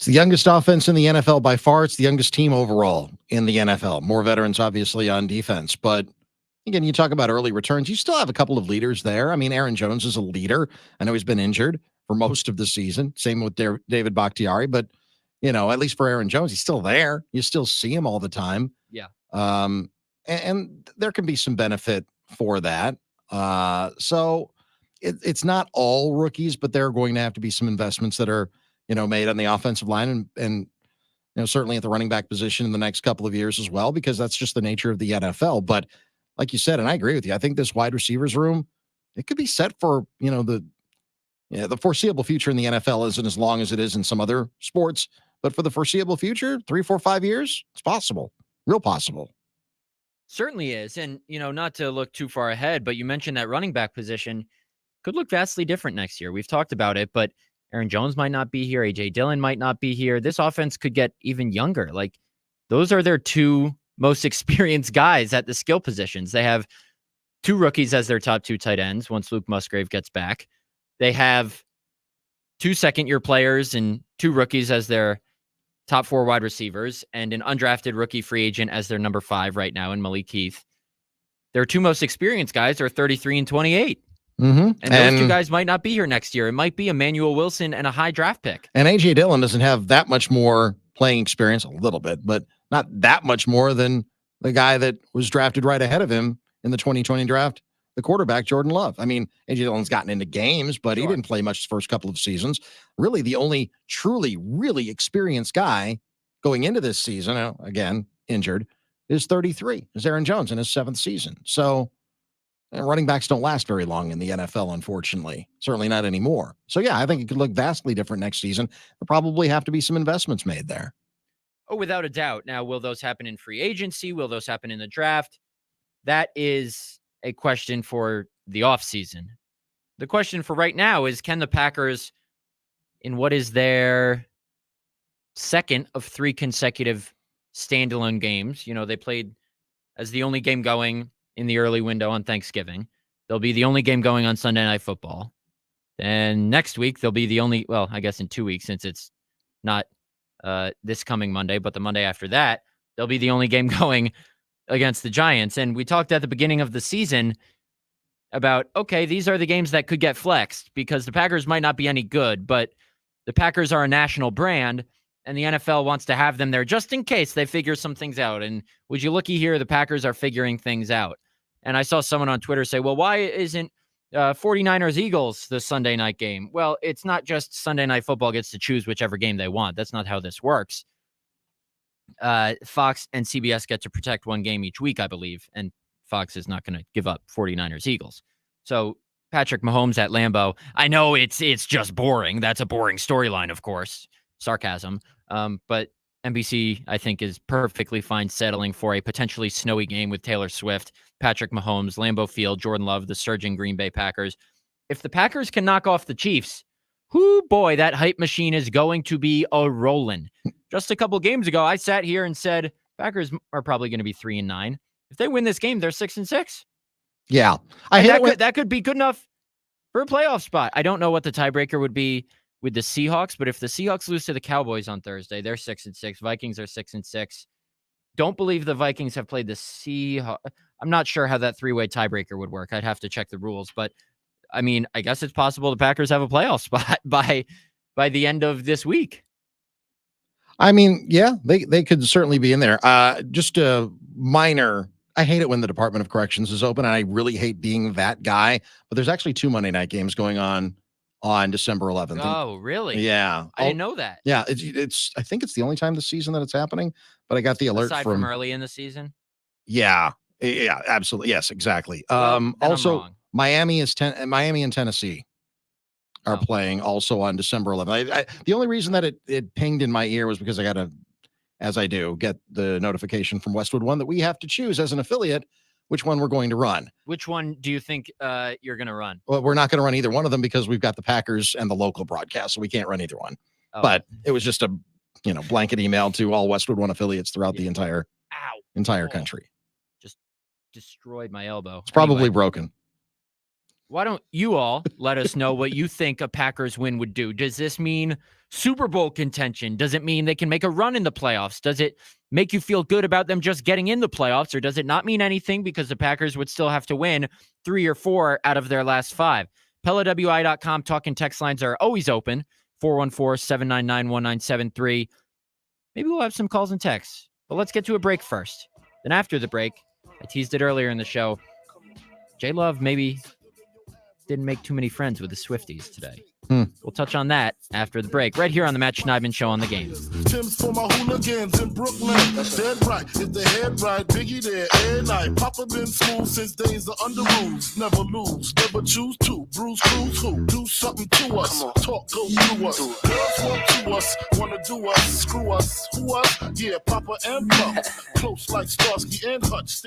It's the youngest offense in the NFL by far. It's the youngest team overall in the NFL. More veterans, obviously, on defense. But again, you talk about early returns. You still have a couple of leaders there. I mean, Aaron Jones is a leader. I know he's been injured for most of the season. Same with David Bakhtiari. But, at least for Aaron Jones, he's still there. You still see him all the time. Yeah. And there can be some benefit for that. So it's not all rookies, but there are going to have to be some investments that are, made on the offensive line and certainly at the running back position in the next couple of years as well, because that's just the nature of the NFL. But like you said, and I agree with you, I think this wide receivers room, it could be set for, the foreseeable future in the NFL isn't as long as it is in some other sports, but for the foreseeable future, 3, 4, 5 years, it's possible, real possible. Certainly is. And, not to look too far ahead, but you mentioned that running back position could look vastly different next year. We've talked about it, but Aaron Jones might not be here. A.J. Dillon might not be here. This offense could get even younger. Like, those are their two most experienced guys at the skill positions. They have 2 rookies as their top 2 tight ends once Luke Musgrave gets back. They have 2 second-year players and 2 rookies as their top 4 wide receivers and an undrafted rookie free agent as their number 5 right now in Malik Heath. Their 2 most experienced guys are 33 and 28. Mm-hmm. And those 2 guys might not be here next year. It might be Emmanuel Wilson and a high draft pick. And A.J. Dillon doesn't have that much more playing experience, a little bit, but not that much more than the guy that was drafted right ahead of him in the 2020 draft, the quarterback, Jordan Love. I mean, A.J. Dillon's gotten into games, but he didn't play much his first couple of seasons. Really, the only truly, really experienced guy going into this season, again, injured, is 33, is Aaron Jones in his 7th season. So running backs don't last very long in the NFL, unfortunately. Certainly not anymore. So, yeah, I think it could look vastly different next season. There'll probably have to be some investments made there. Oh, without a doubt. Now, will those happen in free agency? Will those happen in the draft? That is a question for the offseason. The question for right now is, can the Packers, in what is their second of 3 consecutive standalone games, they played as the only game going in the early window on Thanksgiving. They'll be the only game going on Sunday Night Football. And next week, they'll be the only, well, I guess in 2 weeks, since it's not this coming Monday, but the Monday after that, they'll be the only game going against the Giants. And we talked at the beginning of the season about, okay, these are the games that could get flexed because the Packers might not be any good, but the Packers are a national brand and the NFL wants to have them there just in case they figure some things out. And would you looky here, the Packers are figuring things out. And I saw someone on Twitter say, well, why isn't 49ers Eagles the Sunday night game? Well, it's not just Sunday Night Football gets to choose whichever game they want. That's not how this works. Fox and CBS get to protect one game each week, I believe. And Fox is not going to give up 49ers Eagles. So Patrick Mahomes at Lambeau. I know it's just boring. That's a boring storyline, of course. Sarcasm. But NBC, I think, is perfectly fine settling for a potentially snowy game with Taylor Swift, Patrick Mahomes, Lambeau Field, Jordan Love, the surging Green Bay Packers. If the Packers can knock off the Chiefs, whoo boy, that hype machine is going to be a rolling. Just a couple games ago, I sat here and said Packers are probably going to be 3-9. If they win this game, they're 6-6. Yeah, that could be good enough for a playoff spot. I don't know what the tiebreaker would be with the Seahawks, but if the Seahawks lose to the Cowboys on Thursday, they're 6-6. Vikings are 6-6. Don't believe the Vikings have played the Seahawks. I'm not sure how that 3-way tiebreaker would work. I'd have to check the rules, but I mean, I guess it's possible the Packers have a playoff spot by the end of this week. I mean, yeah, they could certainly be in there. Just a minor. I hate it when the Department of Corrections is open, and I really hate being that guy. But there's actually 2 Monday night games going on December 11th. Oh, really? Yeah, I didn't know that. Yeah, it's. I think it's the only time this season that it's happening. But I got the alert aside from early in the season. Yeah, absolutely. Yes, exactly. Also, Miami and Tennessee are playing also on December 11th. The only reason that it pinged in my ear was because I got as I do, get the notification from Westwood One that we have to choose as an affiliate which one we're going to run. Which one do you think you're going to run? Well, we're not going to run either one of them because we've got the Packers and the local broadcast, so we can't run either one. Oh. But it was just a blanket email to all Westwood One affiliates throughout the entire country. Just destroyed my elbow. It's probably broken. why don't you all let us know what you think a Packers win would do? Does this mean Super Bowl contention? Does it mean they can make a run in the playoffs? Does it make you feel good about them just getting in the playoffs? Or does it not mean anything because the Packers would still have to win 3 or 4 out of their last 5? PellaWI.com talk and text lines are always open. 414-799-1973. Maybe we'll have some calls and texts. But let's get to a break first. Then after the break, I teased it earlier in the show, J-Love maybe didn't make too many friends with the Swifties today. We'll touch on that after the break, right here on the Matt Schneidman Show on The Game. Tim's for my hooligans in Brooklyn. Dead right, if the head right, Biggie there, every night. Papa been smooth since days of under rules. Never lose, never choose to. Bruise, cruise, who? Do something to us. Talk, go through us. Girls want to us, wanna do us, screw us. Who us? Yeah, Papa and Pump. Close like Starsky and Hutch.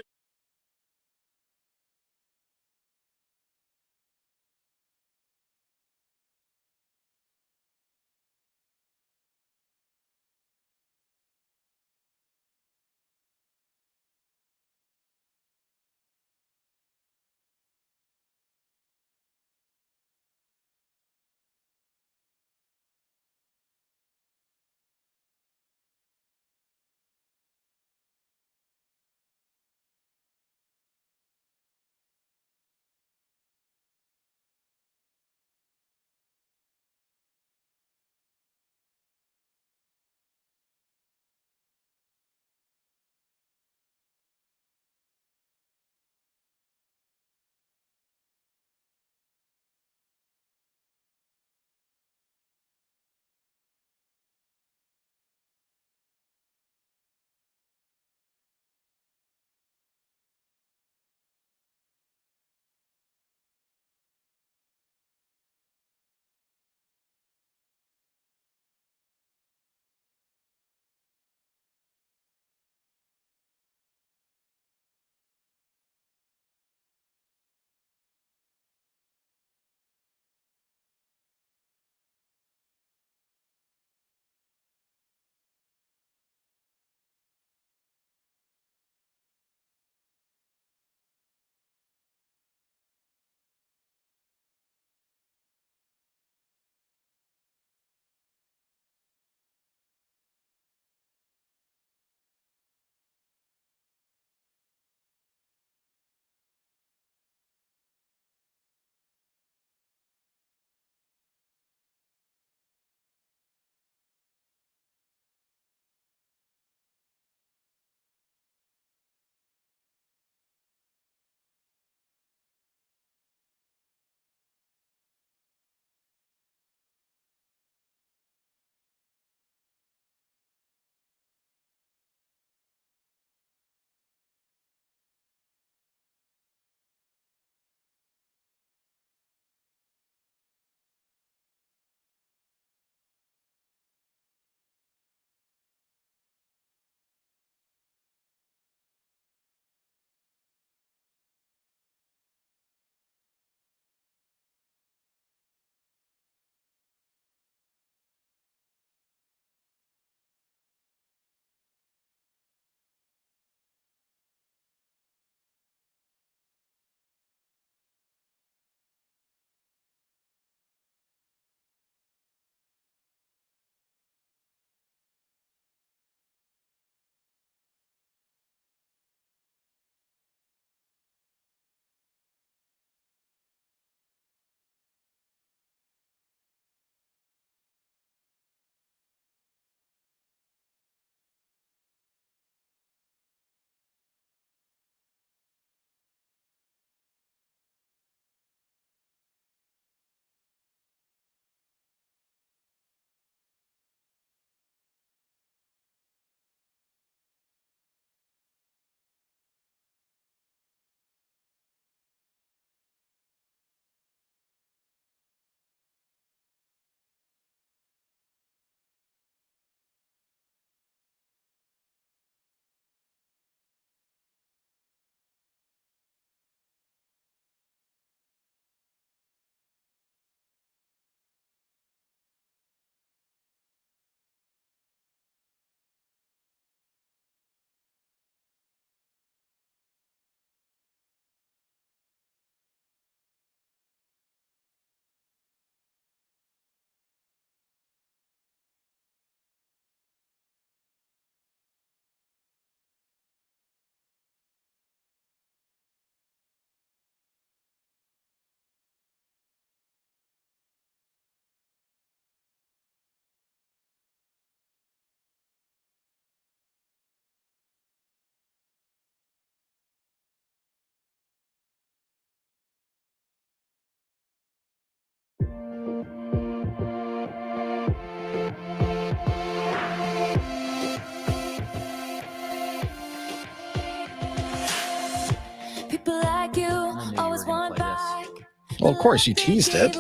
knew you were going to play this. Well, of course, you teased it.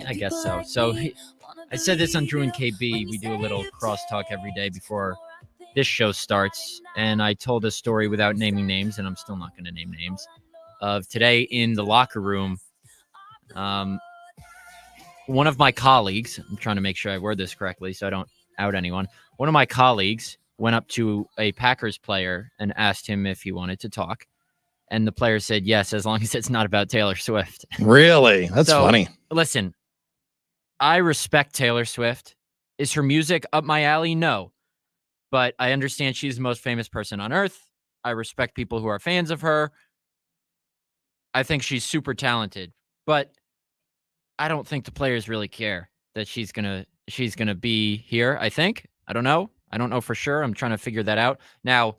I guess so. So I said this on Drew and KB. We do a little crosstalk every day before this show starts. And I told a story without naming names, and I'm still not going to name names, of today in the locker room. One of my colleagues, I'm trying to make sure I word this correctly so I don't out anyone. One of my colleagues went up to a Packers player and asked him if he wanted to talk. And the player said, yes, as long as it's not about Taylor Swift. Really? That's funny. Listen, I respect Taylor Swift. Is her music up my alley? No. But I understand she's the most famous person on earth. I respect people who are fans of her. I think she's super talented. But I don't think the players really care that she's gonna be here, I think. I don't know. I don't know for sure. I'm trying to figure that out. Now,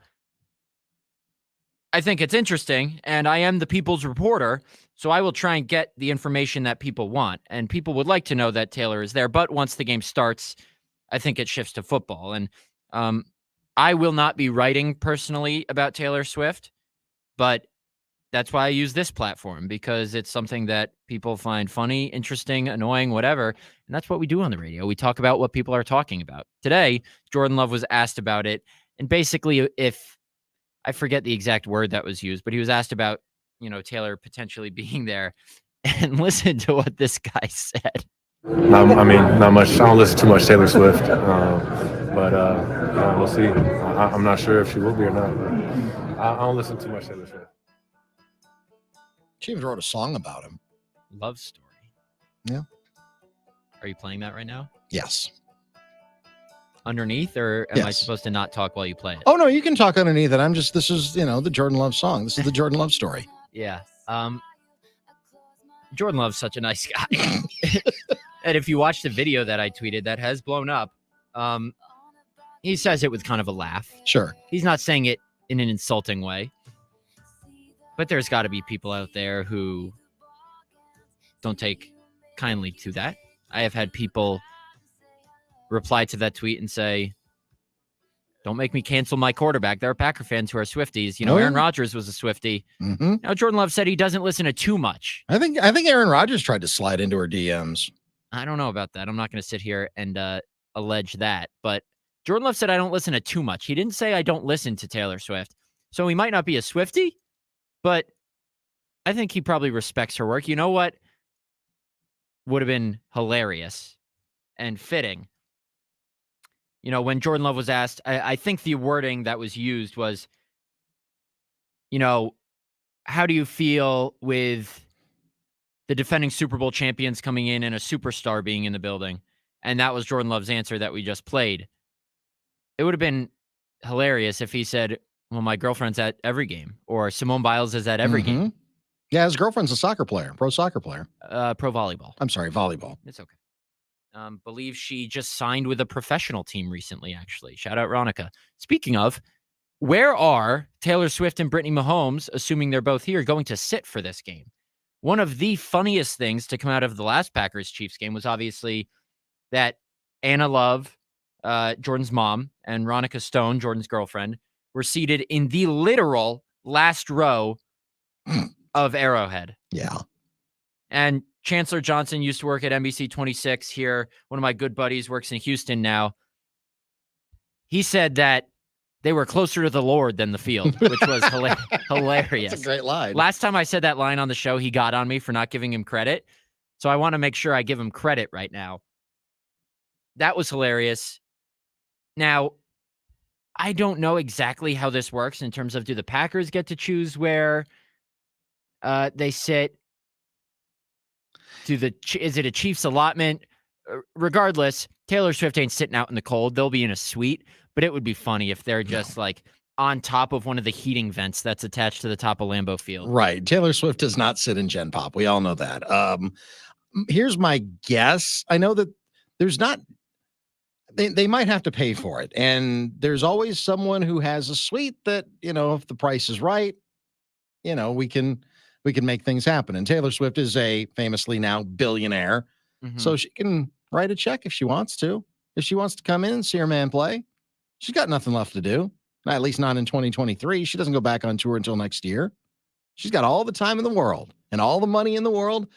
I think it's interesting, and I am the people's reporter, so I will try and get the information that people want. And people would like to know that Taylor is there, but once the game starts, I think it shifts to football. And I will not be writing personally about Taylor Swift, but that's why I use this platform, because it's something that people find funny, interesting, annoying, whatever. And that's what we do on the radio. We talk about what people are talking about. Today, Jordan Love was asked about it. And basically, if I forget the exact word that was used, but he was asked about, Taylor potentially being there. And listen to what this guy said. Not much. I don't listen too much Taylor Swift, but we'll see. I'm not sure if she will be or not. But I don't listen too much Taylor Swift. She even wrote a song about him. Love Story. Yeah. Are you playing that right now? Yes. Underneath, or am I supposed to not talk while you play it? Oh, no, you can talk underneath it. This is, the Jordan Love song. This is the Jordan Love story. Yeah. Jordan Love's such a nice guy. And if you watch the video that I tweeted that has blown up, he says it with kind of a laugh. Sure. He's not saying it in an insulting way. But there's got to be people out there who don't take kindly to that. I have had people reply to that tweet and say, don't make me cancel my quarterback. There are Packer fans who are Swifties. Aaron Rodgers was a Swiftie. Mm-hmm. Now, Jordan Love said he doesn't listen to too much. I think Aaron Rodgers tried to slide into her DMs. I don't know about that. I'm not going to sit here and allege that. But Jordan Love said I don't listen to too much. He didn't say I don't listen to Taylor Swift. So he might not be a Swiftie, but I think he probably respects her work. You know what would have been hilarious and fitting? When Jordan Love was asked, I think the wording that was used was, how do you feel with the defending Super Bowl champions coming in and a superstar being in the building? And that was Jordan Love's answer that we just played. It would have been hilarious if he said, well, my girlfriend's at every game, or Simone Biles is at every game. Yeah, his girlfriend's a soccer player, pro soccer player. Pro volleyball. I'm sorry, volleyball. It's okay. Believe she just signed with a professional team recently, actually. Shout out Ronica. Speaking of, where are Taylor Swift and Brittany Mahomes, assuming they're both here, going to sit for this game? One of the funniest things to come out of the last Packers-Chiefs game was obviously that Anna Love, Jordan's mom, and Ronica Stone, Jordan's girlfriend, were seated in the literal last row of Arrowhead. Yeah. And Chancellor Johnson used to work at NBC 26 here. One of my good buddies works in Houston now. He said that they were closer to the Lord than the field, which was hilarious. That's a great line. Last time I said that line on the show, he got on me for not giving him credit. So I want to make sure I give him credit right now. That was hilarious. Now, I don't know exactly how this works in terms of, do the Packers get to choose where they sit? Is it a Chiefs allotment? Regardless, Taylor Swift ain't sitting out in the cold. They'll be in a suite, but it would be funny if they're just like on top of one of the heating vents that's attached to the top of Lambeau Field. Right. Taylor Swift does not sit in Gen Pop. We all know that. Here's my guess. I know that there's not, they might have to pay for it. And there's always someone who has a suite that, if the price is right, we can make things happen. And Taylor Swift is a famously now billionaire. Mm-hmm. So she can write a check if she wants to. If she wants to come in and see her man play, she's got nothing left to do. At least not in 2023. She doesn't go back on tour until next year. She's got all the time in the world and all the money in the world,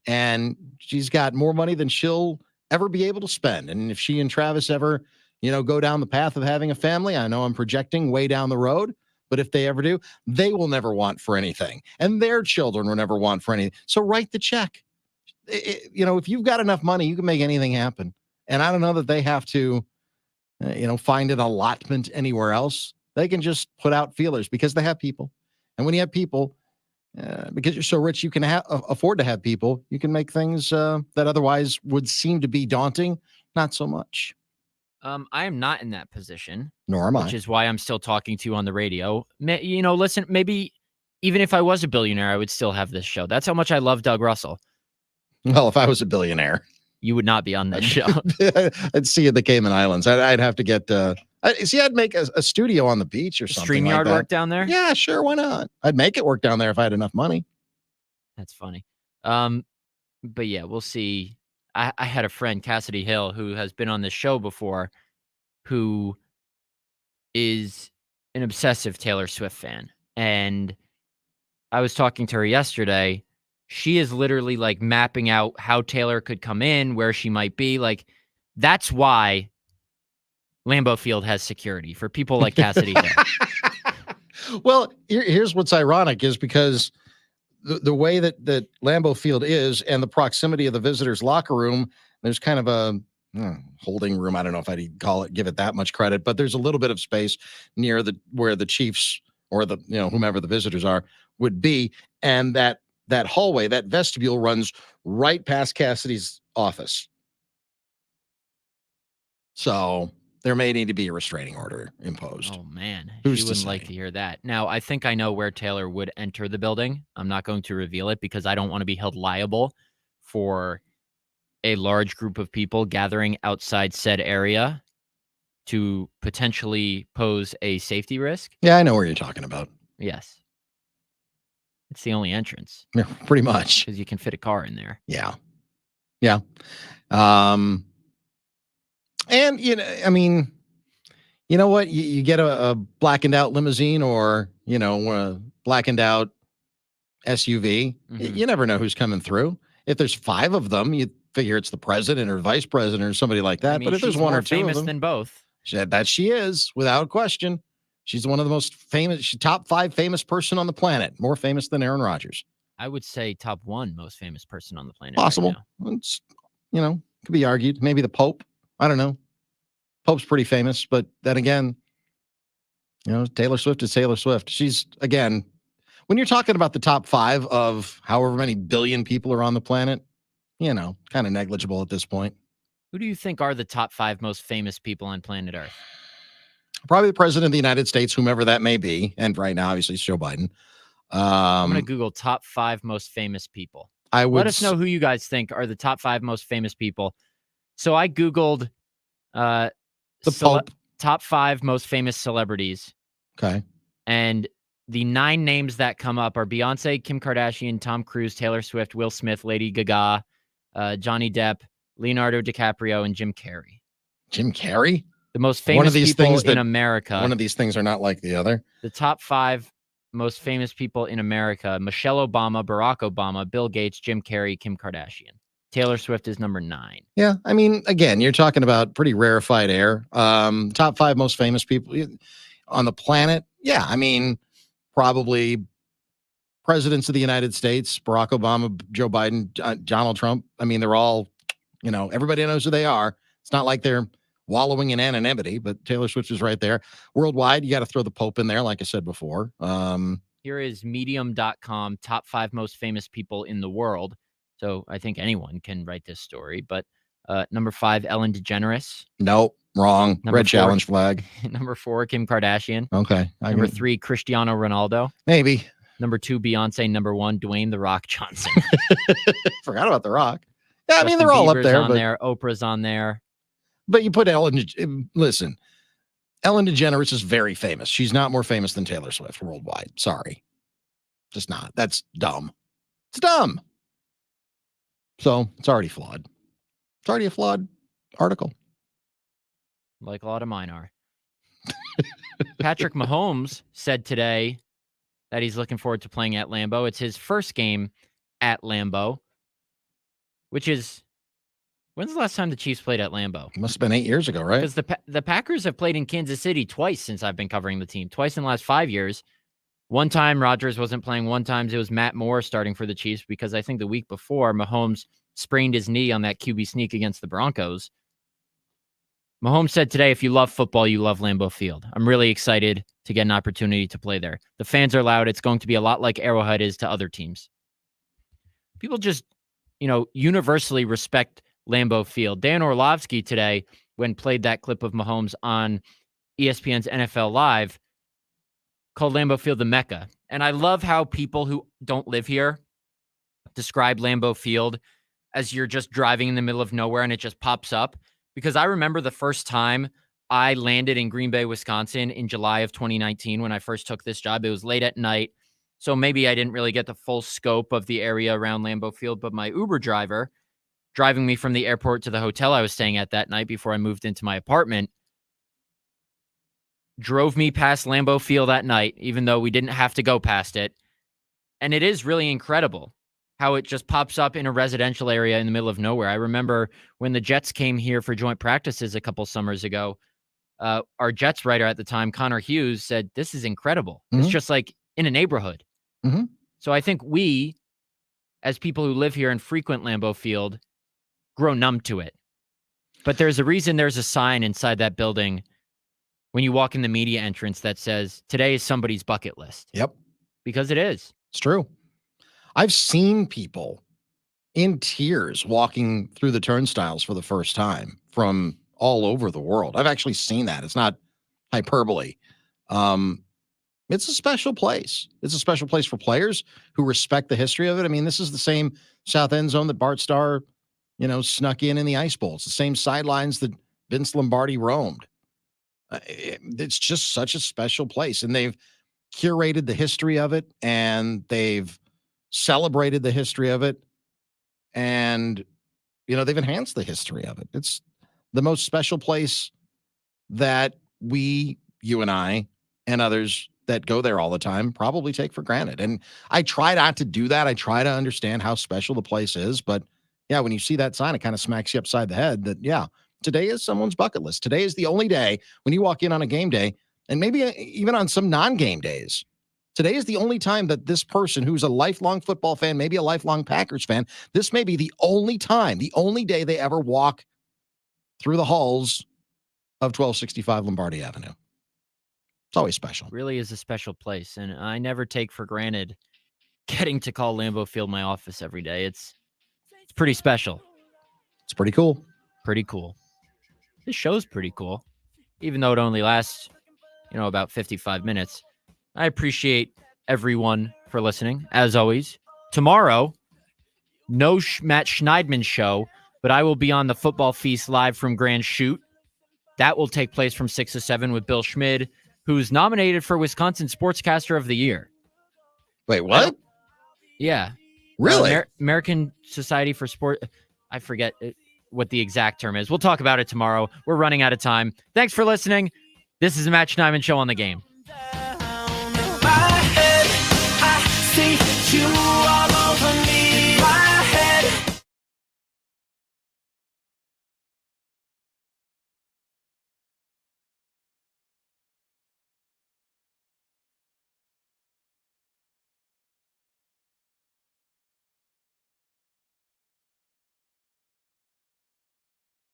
and she's got more money than she'll ever be able to spend. And if she and Travis ever, go down the path of having a family, I know I'm projecting way down the road, but if they ever do, they will never want for anything, and their children will never want for anything. So write the check. If you've got enough money, you can make anything happen. And I don't know that they have to, find an allotment anywhere else. They can just put out feelers because they have people. And when you have people, because you're so rich, you can afford to have people. You can make things that otherwise would seem to be daunting, not so much. I am not in that position. Nor am I. Which is why I'm still talking to you on the radio. Listen, maybe even if I was a billionaire, I would still have this show. That's how much I love Doug Russell. Well, if I was a billionaire, you would not be on that show. I'd see you at the Cayman Islands. I'd have to get, I'd make a studio on the beach or something like StreamYard that. work down there? Yeah, sure. Why not? I'd make it work down there if I had enough money. That's funny. But yeah, we'll see. I had a friend, Cassidy Hill, who has been on this show before, who is an obsessive Taylor Swift fan. And I was talking to her yesterday. She is literally like mapping out how Taylor could come in, where she might be. Like, that's why Lambeau Field has security for people like Cassidy Hill. Well, here's what's ironic is because the way that Lambeau Field is and the proximity of the visitors' locker room, there's kind of a holding room. I don't know if I'd give it that much credit, but there's a little bit of space near where the Chiefs or the, whomever the visitors are would be. And that hallway, that vestibule runs right past Cassidy's office. So there may need to be a restraining order imposed. Oh, man. Who's she to wouldn't say? like to hear that. Now, I think I know where Taylor would enter the building. I'm not going to reveal it because I don't want to be held liable for a large group of people gathering outside said area to potentially pose a safety risk. Yeah, I know where you're talking about. Yes. It's the only entrance. Yeah, pretty much. Because you can fit a car in there. Yeah. Yeah. And, you know what? You get a blackened out limousine or, a blackened out SUV. Mhm. You never know who's coming through. If there's 5 of them, you figure it's the president or vice president or somebody like that. I mean, but if there's she's 1 more or 2 famous of them, than both. that she is, without question. She's one of the most famous, top 5 famous person on the planet, more famous than Aaron Rodgers. I would say top 1 most famous person on the planet. Possible. Right It's, could be argued. Maybe the Pope. I don't know. Pope's pretty famous, but then again, Taylor Swift is Taylor Swift. She's, again, when you're talking about the top 5 of however many billion people are on the planet, kind of negligible at this point. Who do you think are the top 5 most famous people on planet Earth? Probably the president of the United States, whomever that may be. And right now, obviously, it's Joe Biden. I'm going to Google top 5 most famous people. Let us know who you guys think are the top 5 most famous people. So I Googled the Pope. Top 5 most famous celebrities. Okay. And the 9 names that come up are Beyonce, Kim Kardashian, Tom Cruise, Taylor Swift, Will Smith, Lady Gaga, Johnny Depp, Leonardo DiCaprio, and Jim Carrey. Jim Carrey? The most famous people in America. One of these things are not like the other. The top 5 most famous people in America: Michelle Obama, Barack Obama, Bill Gates, Jim Carrey, Kim Kardashian. Taylor Swift is number 9. Yeah, I mean, again, you're talking about pretty rarefied air. Top 5 most famous people on the planet. Yeah, I mean, probably presidents of the United States: Barack Obama, Joe Biden, Donald Trump. I mean, they're all, everybody knows who they are. It's not like they're wallowing in anonymity, but Taylor Swift is right there. Worldwide, you got to throw the Pope in there, like I said before. Here is medium.com, top 5 most famous people in the world. So I think anyone can write this story. But number 5, Ellen DeGeneres. Nope, wrong. Number Red 4, challenge flag. Number 4, Kim Kardashian. Okay. Number 3, Cristiano Ronaldo. Maybe. Number 2, Beyonce. Number 1, Dwayne The Rock Johnson. Forgot about The Rock. Yeah, I mean, Justin they're all up Bieber's there. on there. Oprah's on there. But you put Ellen DeGeneres is very famous. She's not more famous than Taylor Swift worldwide. Sorry. Just not. That's dumb. It's dumb. So it's already flawed. It's already a flawed article. Like a lot of mine are. Patrick Mahomes said today that he's looking forward to playing at Lambeau. It's his first game at Lambeau, which is, when's the last time the Chiefs played at Lambeau? Must have been 8 years ago, right? Because the Packers have played in Kansas City twice since I've been covering the team, twice in the last 5 years. One time Rodgers wasn't playing. One time it was Matt Moore starting for the Chiefs because I think the week before Mahomes sprained his knee on that QB sneak against the Broncos. Mahomes said today, if you love football, you love Lambeau Field. I'm really excited to get an opportunity to play there. The fans are loud. It's going to be a lot like Arrowhead is to other teams. People just, universally respect Lambeau Field. Dan Orlovsky today, when played that clip of Mahomes on ESPN's NFL Live, called Lambeau Field the Mecca. And I love how people who don't live here describe Lambeau Field as you're just driving in the middle of nowhere and it just pops up. Because I remember the first time I landed in Green Bay, Wisconsin in July of 2019 when I first took this job. It was late at night, so maybe I didn't really get the full scope of the area around Lambeau Field, but my Uber driver driving me from the airport to the hotel I was staying at that night before I moved into my apartment drove me past Lambeau Field at night, even though we didn't have to go past it. And it is really incredible how it just pops up in a residential area in the middle of nowhere. I remember when the Jets came here for joint practices a couple summers ago, our Jets writer at the time, Connor Hughes, said, this is incredible. It's just like in a neighborhood. So I think we, as people who live here and frequent Lambeau Field, grow numb to it. But there's a reason there's a sign inside that building when you walk in the media entrance that says, today is somebody's bucket list. Yep. Because it is. It's true. I've seen people in tears walking through the turnstiles for the first time from all over the world. I've actually seen that. It's not hyperbole. It's a special place. It's a special place for players who respect the history of it. I mean, this is the same south end zone that Bart Starr, snuck in the Ice Bowl. It's the same sidelines that Vince Lombardi roamed. It's just such a special place, and they've curated the history of it, and they've celebrated the history of it, and they've enhanced the history of it. It's the most special place that you and I and others that go there all the time probably take for granted. And I try not to do that. I try to understand how special the place is, but yeah, when you see that sign, it kind of smacks you upside the head that, yeah, today is someone's bucket list. Today is the only day when you walk in on a game day, and maybe even on some non-game days, today is the only time that this person who's a lifelong football fan, maybe a lifelong Packers fan, this may be the only time, the only day they ever walk through the halls of 1265 Lombardi Avenue. It's always special. It really is a special place, and I never take for granted getting to call Lambeau Field my office every day. It's pretty special. It's pretty cool. Pretty cool. This show's pretty cool, even though it only lasts, about 55 minutes. I appreciate everyone for listening, as always. Tomorrow, no Matt Schneidman show, but I will be on the Football Feast live from Grand Chute. That will take place from 6 to 7 with Bill Schmid, who's nominated for Wisconsin Sportscaster of the Year. Wait, what? Yeah. Really? American Society for Sport. I forget what the exact term is. We'll talk about it tomorrow. We're running out of time. Thanks for listening. This is the Matt Schneidman Show on the Game. I see you